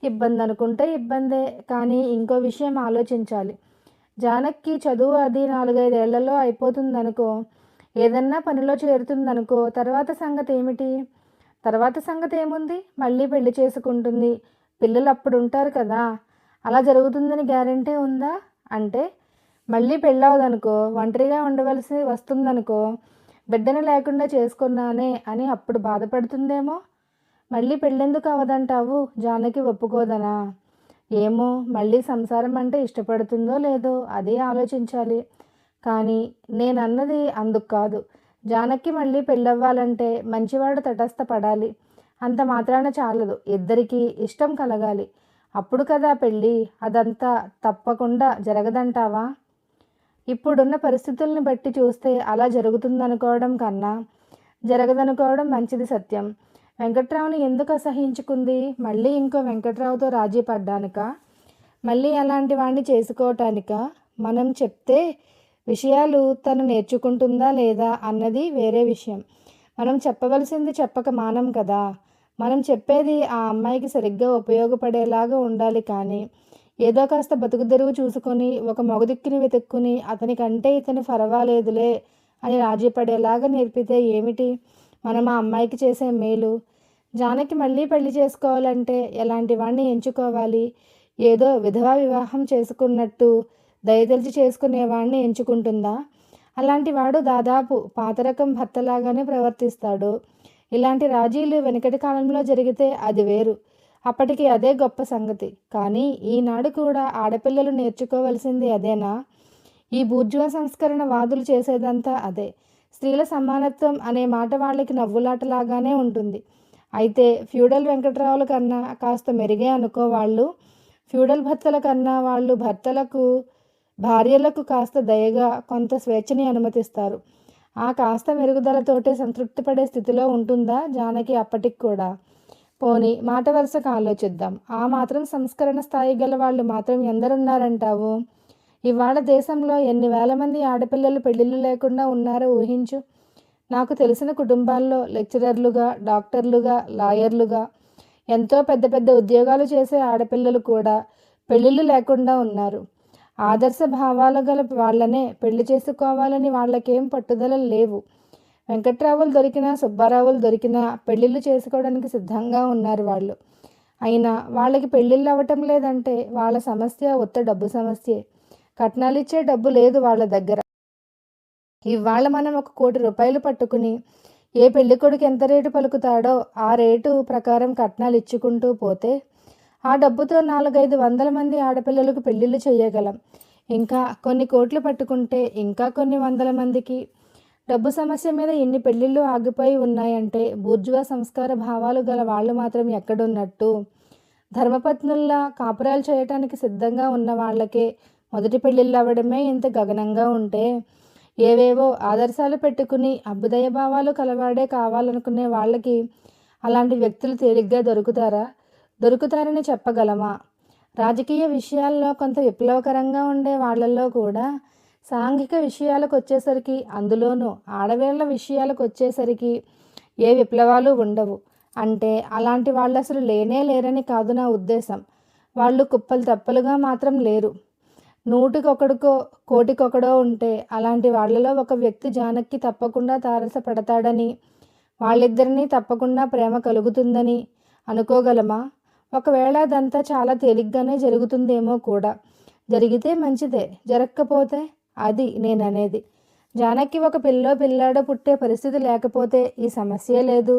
ఇబ్బంది అనుకుంటే ఇబ్బందే, కానీ ఇంకో విషయం ఆలోచించాలి. జానకి చదువు అది 4-5 ఏళ్లలో అయిపోతుందనుకో, ఏదన్నా పనిలో చేరుతుందనుకో, తర్వాత సంగతి ఏమిటి? తర్వాత సంగతి ఏముంది? మళ్ళీ పెళ్లి చేసుకుంటుంది. పిల్లలు అప్పుడు ఉంటారు కదా. అలా జరుగుతుందని గ్యారెంటీ ఉందా? అంటే మళ్ళీ పెళ్ళవదనుకో, ఒంటరిగా ఉండవలసి వస్తుందనుకో, బిడ్డను లేకుండా చేసుకున్నానే అని అప్పుడు బాధపడుతుందేమో. మళ్ళీ పెళ్ళెందుకు అవదంటావు? జానకి ఒప్పుకోదనా? ఏమో, మళ్ళీ సంసారం అంటే ఇష్టపడుతుందో లేదో అదే ఆలోచించాలి. కానీ నేనన్నది అందుకు కాదు. జానకి మళ్ళీ పెళ్ళవ్వాలంటే మంచివాడు తటస్థపడాలి. అంత మాత్రాన చాలదు. ఇద్దరికీ ఇష్టం కలగాలి. అప్పుడు కదా పెళ్ళి. అదంతా తప్పకుండా జరగదంటావా? ఇప్పుడున్న పరిస్థితుల్ని బట్టి చూస్తే అలా జరుగుతుందనుకోవడం కన్నా జరగదనుకోవడం మంచిది సత్యం. వెంకట్రావుని ఎందుకు అసహించుకుంది? మళ్ళీ ఇంకో వెంకట్రావుతో రాజీ పడ్డానుక? మళ్ళీ అలాంటి వాడిని చేసుకోవటానిక? మనం చెప్తే విషయాలు తను నేర్చుకుంటుందా లేదా అన్నది వేరే విషయం. మనం చెప్పవలసింది చెప్పక మానం కదా! మనం చెప్పేది ఆ అమ్మాయికి సరిగ్గా ఉపయోగపడేలాగా ఉండాలి కానీ, ఏదో కాస్త బతుకుదెరువు చూసుకొని, ఒక మగదిక్కుని వెతుక్కుని, అతనికంటే ఇతను పరవాలేదులే అని రాజీ పడేలాగా నేర్పితే ఏమిటి మనం ఆ అమ్మాయికి చేసే మేలు? జానకి మళ్ళీ పెళ్లి చేసుకోవాలంటే ఎలాంటి వాడిని ఎంచుకోవాలి? ఏదో విధవా వివాహం చేసుకున్నట్టు దయతలిచి చేసుకునేవాడిని ఎంచుకుంటుందా? అలాంటి వాడు దాదాపు పాతరకం భర్తలాగానే ప్రవర్తిస్తాడు. ఇలాంటి రాజీలు వెనకటి కాలంలో జరిగితే అది వేరు. అప్పటికి అదే గొప్ప సంగతి. కానీ ఈనాడు కూడా ఆడపిల్లలు నేర్చుకోవలసింది అదేనా? ఈ బూర్జువా సంస్కరణ వాదులు చేసేదంతా అదే. స్త్రీల సమానత్వం అనే మాట వాళ్ళకి నవ్వులాటలాగానే ఉంటుంది. అయితే ఫ్యూడల్ వెంకట్రావుల కన్నా కాస్త మెరుగే అనుకో వాళ్ళు. ఫ్యూడల్ భర్తల కన్నా వాళ్ళు భార్యలకు కాస్త దయగా కొంత స్వేచ్ఛని అనుమతిస్తారు. ఆ కాస్త మెరుగుదలతోటే సంతృప్తి పడే స్థితిలో ఉంటుందా జానకి అప్పటికి కూడా? పోనీ మాట వరుసకు ఆలోచిద్దాం. ఆ మాత్రం సంస్కరణ స్థాయి గల వాళ్ళు మాత్రం ఎందరున్నారంటావు? ఇవాళ దేశంలో ఎన్ని వేల మంది ఆడపిల్లలు పెళ్ళిళ్ళు లేకుండా ఉన్నారో ఊహించు. నాకు తెలిసిన కుటుంబాల్లో లెక్చరర్లుగా, డాక్టర్లుగా, లాయర్లుగా ఎంతో పెద్ద పెద్ద ఉద్యోగాలు చేసే ఆడపిల్లలు కూడా పెళ్ళిళ్ళు లేకుండా ఉన్నారు. ఆదర్శ భావాలు గల వాళ్ళనే పెళ్లి చేసుకోవాలని వాళ్ళకేం పట్టుదలలు లేవు. వెంకట్రావులు దొరికినా, సుబ్బారావులు దొరికినా పెళ్ళిళ్ళు చేసుకోవడానికి సిద్ధంగా ఉన్నారు వాళ్ళు. అయినా వాళ్ళకి పెళ్ళిళ్ళు అవ్వటం లేదంటే వాళ్ళ సమస్య ఉత్త డబ్బు సమస్యే. కట్నాలిచ్చే డబ్బు లేదు వాళ్ళ దగ్గర. ఇవాళ మనం 1,00,00,000 రూపాయలు పట్టుకుని ఏ పెళ్ళికొడుకు ఎంత రేటు పలుకుతాడో ఆ రేటు ప్రకారం కట్నాలు ఇచ్చుకుంటూ పోతే ఆ డబ్బుతో 400-500 మంది ఆడపిల్లలకు పెళ్ళిళ్ళు చేయగలం. ఇంకా కొన్ని కోట్లు పట్టుకుంటే ఇంకా కొన్ని వందల మందికి. డబ్బు సమస్య మీద ఇన్ని పెళ్ళిళ్ళు ఆగిపోయి ఉన్నాయంటే బూర్జువా సంస్కార భావాలు గల వాళ్ళు మాత్రం ఎక్కడున్నట్టు? ధర్మపత్నుల్లా కాపురాలు చేయటానికి సిద్ధంగా ఉన్న వాళ్ళకే మొదటి పెళ్ళిళ్ళు అవ్వడమే ఇంత గగనంగా ఉంటే, ఏవేవో ఆదర్శాలు పెట్టుకుని అభ్యుదయ భావాలు కలవాడే కావాలనుకునే వాళ్ళకి అలాంటి వ్యక్తులు తేలిగ్గా దొరుకుతారని చెప్పగలమా? రాజకీయ విషయాల్లో కొంత విప్లవకరంగా ఉండే వాళ్ళల్లో కూడా సాంఘిక విషయాలకు వచ్చేసరికి, అందులోనూ ఆడవేళ్ల విషయాలకు వచ్చేసరికి ఏ విప్లవాలు ఉండవు. అంటే అలాంటి వాళ్ళు అసలు లేనే లేరని కాదు నా ఉద్దేశం. వాళ్ళు కుప్పలు తప్పలుగా మాత్రం లేరు. 100కొకడికో కోటికొకడో ఉంటే అలాంటి వాళ్లలో ఒక వ్యక్తి జానకి తప్పకుండా తారసపడతాడని, వాళ్ళిద్దరినీ తప్పకుండా ప్రేమ కలుగుతుందని అనుకోగలమా? ఒకవేళ అదంతా చాలా తేలిగ్గానే జరుగుతుందేమో కూడా. జరిగితే మంచిదే, జరగకపోతే? అది నేననేది. జానకి ఒక పిల్లాడో పుట్టే పరిస్థితి లేకపోతే ఈ సమస్యే లేదు.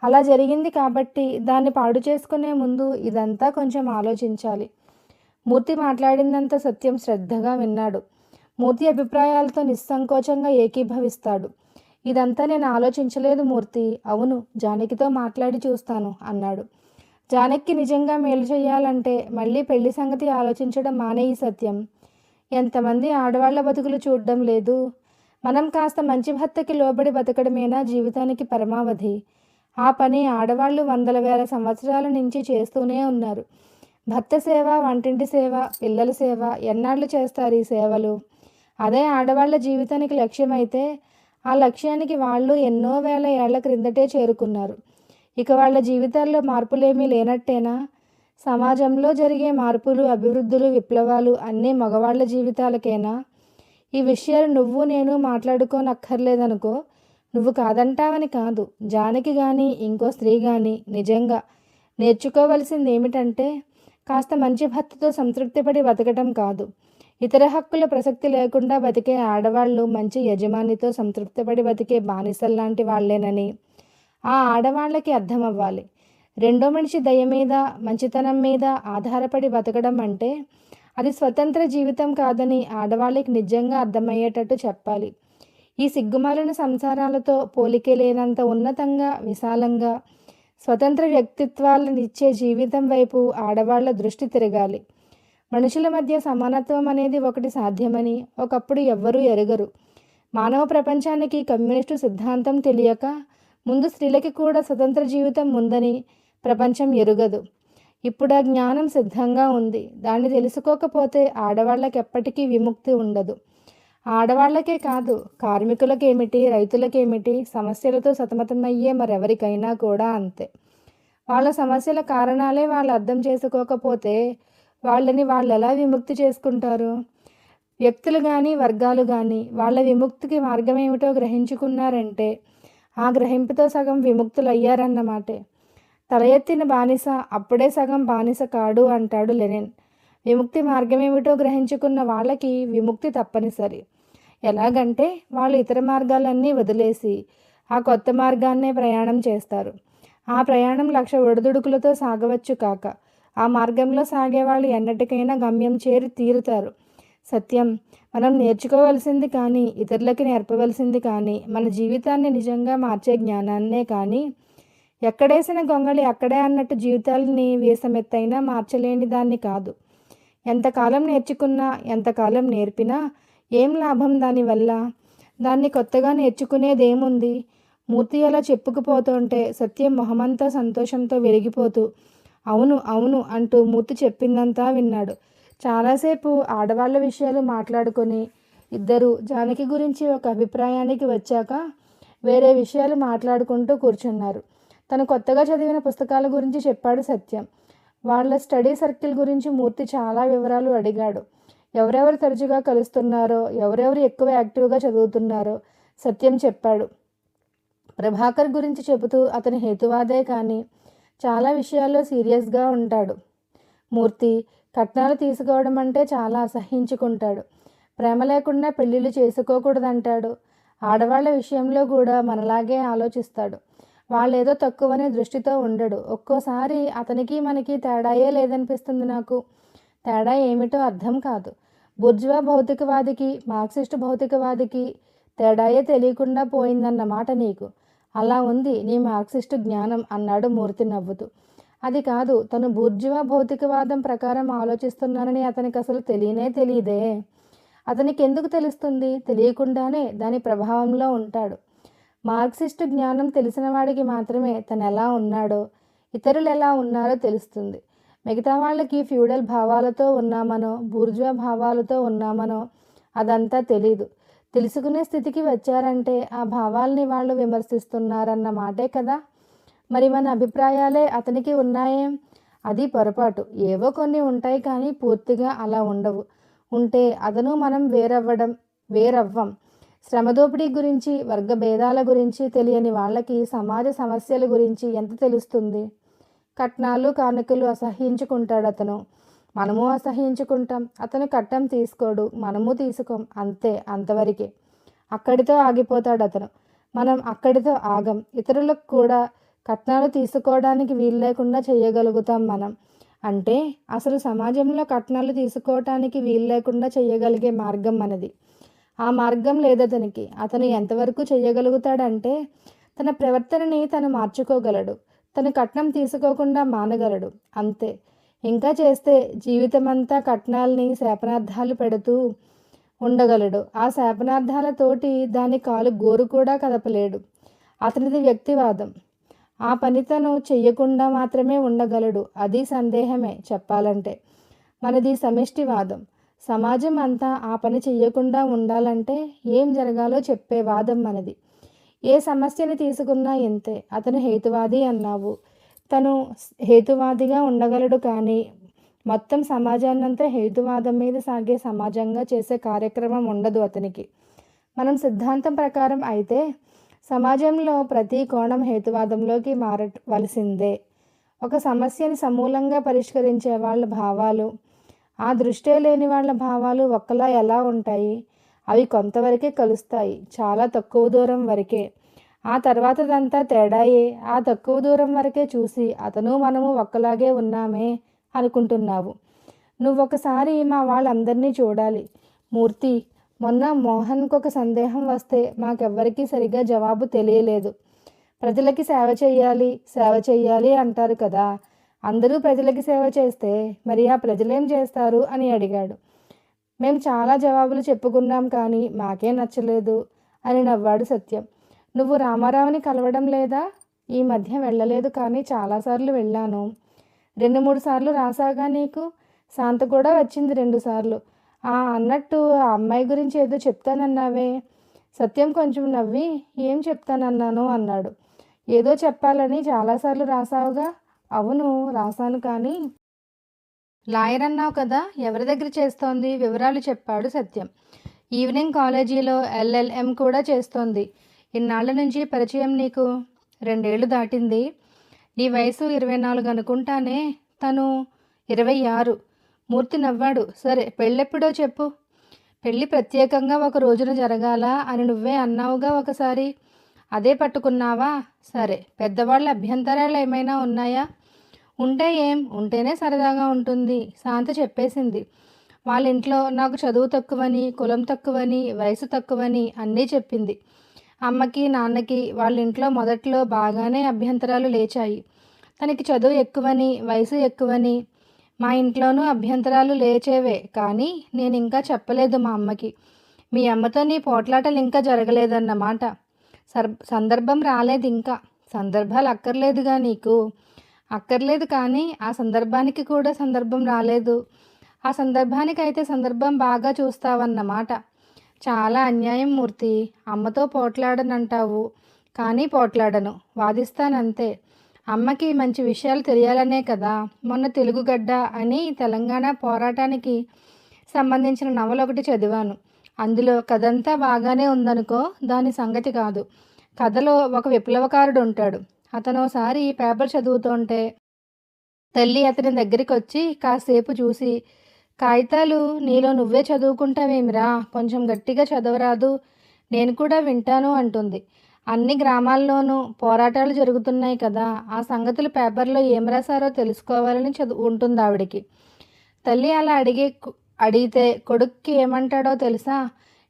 అలా జరిగింది కాబట్టి దాన్ని పాడు చేసుకునే ముందు ఇదంతా కొంచెం ఆలోచించాలి. మూర్తి మాట్లాడిందంత సత్యం శ్రద్ధగా విన్నాడు. మూర్తి అభిప్రాయాలతో నిస్సంకోచంగా ఏకీభవిస్తాడు. ఇదంతా నేను ఆలోచించలేదు మూర్తి. అవును, జానకితో మాట్లాడి చూస్తాను అన్నాడు. జానకి నిజంగా మేలు చేయాలంటే మళ్ళీ పెళ్లి సంగతి ఆలోచించడం మానేయి సత్యం. ఎంతమంది ఆడవాళ్ల బతుకులు చూడడం లేదు. మనం కాస్త మంచి భర్తకి లోబడి బతకడమేనా జీవితానికి పరమావధి. ఆ పని ఆడవాళ్లు వందల వేల సంవత్సరాల నుంచి చేస్తూనే ఉన్నారు. భర్త సేవ, వంటింటి సేవ, పిల్లల సేవ ఎన్నాళ్ళు చేస్తారు ఈ సేవలు? అదే ఆడవాళ్ల జీవితానికి లక్ష్యమైతే ఆ లక్ష్యానికి వాళ్ళు ఎన్నో వేల ఏళ్ల క్రిందటే చేరుకున్నారు. ఇక వాళ్ళ జీవితాల్లో మార్పులేమీ లేనట్టేనా? సమాజంలో జరిగే మార్పులు, అభివృద్ధులు, విప్లవాలు అన్నీ మగవాళ్ల జీవితాలకేనా? ఈ విషయాలు నువ్వు నేను మాట్లాడుకోనక్కర్లేదనుకో. నువ్వు కాదంటావని కాదు. జానకి కానీ ఇంకో స్త్రీ కానీ నిజంగా నేర్చుకోవలసింది ఏమిటంటే కాస్త మంచి భర్తతో సంతృప్తిపడి బతకటం కాదు. ఇతర హక్కుల ప్రసక్తి లేకుండా బతికే ఆడవాళ్ళు మంచి యజమానితో సంతృప్తిపడి బతికే బానిసల్లాంటి వాళ్లేనని ఆ ఆడవాళ్ళకి అర్థమవ్వాలి. రెండో మనిషి దయ మీద, మంచితనం మీద ఆధారపడి బతకడం అంటే అది స్వతంత్ర జీవితం కాదని ఆడవాళ్ళకి నిజంగా అర్థమయ్యేటట్టు చెప్పాలి. ఈ సిగ్గుమాలిన సంసారాలతో పోలికే లేనంత ఉన్నతంగా, విశాలంగా స్వతంత్ర వ్యక్తిత్వాలనిచ్చే జీవితం వైపు ఆడవాళ్ల దృష్టి తిరగాలి. మనుషుల మధ్య సమానత్వం అనేది ఒకటి సాధ్యమని ఒకప్పుడు ఎవ్వరూ ఎరగరు. మానవ ప్రపంచానికి కమ్యూనిస్టు సిద్ధాంతం తెలియక ముందు స్త్రీలకి కూడా స్వతంత్ర జీవితం ఉందని ప్రపంచం ఎరుగదు. ఇప్పుడు ఆ జ్ఞానం సిద్ధంగా ఉంది. దాన్ని తెలుసుకోకపోతే ఆడవాళ్ళకి ఎప్పటికీ విముక్తి ఉండదు. ఆడవాళ్లకే కాదు, కార్మికులకేమిటి, రైతులకేమిటి, సమస్యలతో సతమతమయ్యే మరెవరికైనా కూడా అంతే. వాళ్ళ సమస్యల కారణాలే వాళ్ళు అర్థం చేసుకోకపోతే వాళ్ళని వాళ్ళు ఎలా విముక్తి చేసుకుంటారు? వ్యక్తులు కానీ, వర్గాలు కానీ వాళ్ళ విముక్తికి మార్గం ఏమిటో గ్రహించుకున్నారంటే ఆ గ్రహింపుతో సగం విముక్తులు అయ్యారన్నమాటే. తల ఎత్తిన బానిస అప్పుడే సగం బానిస కాడు అంటాడు లెనిన్. విముక్తి మార్గమేమిటో గ్రహించుకున్న వాళ్ళకి విముక్తి తప్పనిసరి. ఎలాగంటే వాళ్ళు ఇతర మార్గాలన్నీ వదిలేసి ఆ కొత్త మార్గాన్నే ప్రయాణం చేస్తారు. ఆ ప్రయాణం 1,00,000 ఒడిదుడుకులతో సాగవచ్చు కాక ఆ మార్గంలో సాగేవాళ్ళు ఎన్నటికైనా గమ్యం చేరి తీరుతారు. సత్యం, మనం నేర్చుకోవలసింది కానీ, ఇతరులకి నేర్పవలసింది కానీ, మన జీవితాన్ని నిజంగా మార్చే జ్ఞానాన్నే కానీ, ఎక్కడేసిన గొంగళి అక్కడే అన్నట్టు జీవితాలని వేసమెత్తైనా మార్చలేని దాన్ని కాదు. ఎంతకాలం నేర్చుకున్నా, ఎంతకాలం నేర్పినా ఏం లాభం దానివల్ల? దాన్ని కొత్తగా నేర్చుకునేదేముంది? మూర్తి అలా చెప్పుకుపోతుంటే సత్యం మొహమంతా సంతోషంతో వెలిగిపోతూ అవును అవును అంటూ మూర్తి చెప్పిందంతా విన్నాడు. చాలాసేపు ఆడవాళ్ళ విషయాలు మాట్లాడుకొని ఇద్దరు జానకి గురించి ఒక అభిప్రాయానికి వచ్చాక వేరే విషయాలు మాట్లాడుకుంటూ కూర్చున్నారు. తను కొత్తగా చదివిన పుస్తకాల గురించి చెప్పాడు సత్యం. వాళ్ళ స్టడీ సర్కిల్ గురించి మూర్తి చాలా వివరాలు అడిగాడు. ఎవరెవరు తరచుగా కలుస్తున్నారో, ఎవరెవరు ఎక్కువ యాక్టివ్గా చదువుతున్నారో సత్యం చెప్పాడు. ప్రభాకర్ గురించి చెబుతూ అతని హేతువాదే కానీ చాలా విషయాల్లో సీరియస్గా ఉంటాడు. మూర్తి కట్నాలు తీసుకోవడం అంటే చాలా అసహ్యించుకుంటాడు. ప్రేమ లేకుండా పెళ్ళిళ్ళు చేసుకోకూడదంటాడు. ఆడవాళ్ల విషయంలో కూడా మనలాగే ఆలోచిస్తాడు. వాళ్ళేదో తక్కువనే దృష్టితో ఉండడు. ఒక్కోసారి అతనికి మనకి తేడాయే లేదనిపిస్తుంది నాకు. తేడా ఏమిటో అర్థం కాదు. బుర్జువా భౌతికవాదికి, మార్క్సిస్టు భౌతికవాదికి తేడాయే తెలియకుండా పోయిందన్నమాట నీకు. అలా ఉంది నీ మార్క్సిస్టు జ్ఞానం అన్నాడు మూర్తి నవ్వుతూ. అది కాదు, తను బూర్జువా భౌతికవాదం ప్రకారం ఆలోచిస్తున్నానని అతనికి అసలు తెలియనే తెలియదే. అతనికి ఎందుకు తెలుస్తుంది? తెలియకుండానే దాని ప్రభావంలో ఉంటాడు. మార్క్సిస్టు జ్ఞానం తెలిసిన వాడికి మాత్రమే తను ఎలా ఉన్నాడో, ఇతరులు ఎలా ఉన్నారో తెలుస్తుంది. మిగతా వాళ్ళకి ఫ్యూడల్ భావాలతో ఉన్నామనో, బూర్జువా భావాలతో ఉన్నామనో అదంతా తెలీదు. తెలుసుకునే స్థితికి వచ్చారంటే ఆ భావాల్ని వాళ్ళు విమర్శిస్తున్నారన్న మాటే కదా. మరి మన అభిప్రాయాలే అతనికి ఉన్నాయేం? అది పొరపాటు. ఏవో కొన్ని ఉంటాయి కానీ పూర్తిగా అలా ఉండవు. ఉంటే అతను మనం వేరవ్వం. శ్రమదోపిడీ గురించి, వర్గ భేదాల గురించి తెలియని వాళ్ళకి సమాజ సమస్యల గురించి ఎంత తెలుస్తుంది? కట్నాలు కానుకలు అసహ్యించుకుంటాడు అతను. మనము అసహ్యించుకుంటాం. అతను కట్నం తీసుకోడు, మనము తీసుకోం. అంతే, అంతవరకే. అక్కడితో ఆగిపోతాడు అతను. మనం అక్కడితో ఆగం. ఇతరులకు కూడా కట్నాలు తీసుకోవడానికి వీలు లేకుండా చేయగలుగుతాం మనం. అంటే అసలు సమాజంలో కట్నాలు తీసుకోవటానికి వీలు లేకుండా చేయగలిగే మార్గం మనది. ఆ మార్గం లేదతనికి. అతను ఎంతవరకు చేయగలుగుతాడంటే తన ప్రవర్తనని తను మార్చుకోగలడు. తను కట్నం తీసుకోకుండా మానగలడు. అంతే. ఇంకా చేస్తే జీవితమంతా కట్నాల్ని శాపనార్థాలు పెడుతూ ఉండగలడు. ఆ శాపనార్థాలతోటి దాని కాలు గోరు కూడా కదపలేడు. అతనిది వ్యక్తివాదం. ఆ పని తను చెయ్యకుండా మాత్రమే ఉండగలడు. అది సందేహమే చెప్పాలంటే. మనది సమిష్టివాదం. సమాజం అంతా ఆ పని చెయ్యకుండా ఉండాలంటే ఏం జరగాలో చెప్పే వాదం మనది. ఏ సమస్యని తీసుకున్నా ఇంతే. అతను హేతువాది అన్నావు. తను హేతువాదిగా ఉండగలడు కానీ మొత్తం సమాజాన్నంతా హేతువాదం మీద సాగే సమాజంగా చేసే కార్యక్రమం ఉండదు అతనికి. మనం సిద్ధాంతం ప్రకారం అయితే సమాజంలో ప్రతి కోణం హేతువాదంలోకి మారవలసిందే. ఒక సమస్యని సమూలంగా పరిష్కరించే వాళ్ళ భావాలు, ఆ దృష్టే లేని వాళ్ళ భావాలు ఒక్కలా ఎలా ఉంటాయి? అవి కొంతవరకే కలుస్తాయి, చాలా తక్కువ దూరం వరకే. ఆ తర్వాతదంతా తేడాయే. ఆ తక్కువ దూరం వరకే చూసి అతను మనము ఒక్కలాగే ఉన్నామే అనుకుంటున్నావు. నువ్వొకసారి మా వాళ్ళందరినీ చూడాలి. మూర్తి, మొన్న మోహన్కు ఒక సందేహం వస్తే మాకెవ్వరికీ సరిగ్గా జవాబు తెలియలేదు. ప్రజలకి సేవ చెయ్యాలి అంటారు కదా. అందరూ ప్రజలకి సేవ చేస్తే మరి ఆ ప్రజలేం చేస్తారు అని అడిగాడు. మేము చాలా జవాబులు చెప్పుకున్నాం కానీ మాకే నచ్చలేదు అని నవ్వాడు సత్యం. నువ్వు రామారావుని కలవడం లేదా? ఈ మధ్య వెళ్ళలేదు కానీ చాలాసార్లు వెళ్ళాను. 2-3 సార్లు రాసాగా నీకు? శాంత కూడా వచ్చింది 2 సార్లు. అన్నట్టు ఆ అమ్మాయి గురించి ఏదో చెప్తానన్నావే? సత్యం కొంచెం నవ్వి, ఏం చెప్తానన్నాను అన్నాడు. ఏదో చెప్పాలని చాలాసార్లు రాసావుగా? అవును రాశాను కానీ. లాయర్ అన్నావు కదా, ఎవరి దగ్గర చేస్తోంది? వివరాలు చెప్పాడు సత్యం. ఈవినింగ్ కాలేజీలో LLM కూడా చేస్తోంది. ఇన్నాళ్ళ నుంచి పరిచయం నీకు? 2 ఏళ్ళు దాటింది. నీ వయసు 24 అనుకుంటానే. తను 26. మూర్తి నవ్వాడు. సరే పెళ్ళెప్పుడో చెప్పు. పెళ్ళి ప్రత్యేకంగా ఒక రోజున జరగాల అని నువ్వే అన్నావుగా ఒకసారి. అదే పట్టుకున్నావా? సరే పెద్దవాళ్ళ అభ్యంతరాలు ఏమైనా ఉన్నాయా? ఉంటే ఏం, ఉంటేనే సరదాగా ఉంటుంది. శాంత చెప్పేసింది. వాళ్ళ ఇంట్లో నాకు చదువు తక్కువని, కులం తక్కువని, వయసు తక్కువని అన్నీ చెప్పింది. అమ్మకి నాన్నకి వాళ్ళ ఇంట్లో మొదట్లో బాగానే అభ్యంతరాలు లేచాయి. తనకి చదువు ఎక్కువని, వయసు ఎక్కువని. మా ఇంట్లోనూ అభ్యంతరాలు లేచేవే, కానీ నేను ఇంకా చెప్పలేదు మా అమ్మకి. మీ అమ్మతో నీ పోట్లాటలు ఇంకా జరగలేదన్నమాట. సందర్భం రాలేదు ఇంకా. సందర్భాలు అక్కర్లేదుగా నీకు? అక్కర్లేదు, కానీ ఆ సందర్భానికి కూడా సందర్భం రాలేదు. ఆ సందర్భానికైతే సందర్భం బాగా చూస్తావన్నమాట. చాలా అన్యాయం మూర్తి. అమ్మతో పోట్లాడనంటావు, కానీ పోట్లాడను, వాదిస్తానంతే. అమ్మకి మంచి విషయాలు తెలియాలనే కదా మొన్న తెలుగుగడ్డ అని తెలంగాణ పోరాటానికి సంబంధించిన నవల ఒకటి చదివాను. అందులో కథంతా బాగానే ఉందనుకో, దాని సంగతి కాదు. కథలో ఒక విప్లవకారుడు ఉంటాడు. అతనోసారి పేపర్ చదువుతుంటే తల్లి అతని దగ్గరికి వచ్చి కాసేపు చూసి, కాగితాలు నీలో నువ్వే చదువుకుంటావేమిరా, కొంచెం గట్టిగా చదవరాదు, నేను కూడా వింటాను అంటుంది. అన్ని గ్రామాల్లోనూ పోరాటాలు జరుగుతున్నాయి కదా, ఆ సంగతులు పేపర్లో ఏం రాశారో తెలుసుకోవాలని ఉంటుంది ఆవిడికి. తల్లి అలా అడిగితే కొడుక్కి ఏమంటాడో తెలుసా?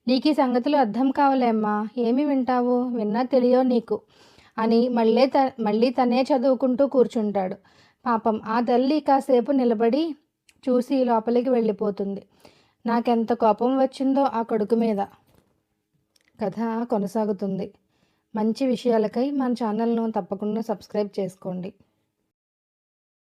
నీకు ఈ సంగతులు అర్థం కావలేమ్మా, ఏమి వింటావు, విన్నా తెలియో నీకు అని మళ్ళీ తనే చదువుకుంటూ కూర్చుంటాడు. పాపం ఆ తల్లి కాసేపు నిలబడి చూసి లోపలికి వెళ్ళిపోతుంది. నాకెంత కోపం వచ్చిందో ఆ కొడుకు మీద. కథ కొనసాగుతుంది. మంచి విషయాలకై మన ఛానల్ను తప్పకుండా సబ్స్క్రైబ్ చేసుకోండి.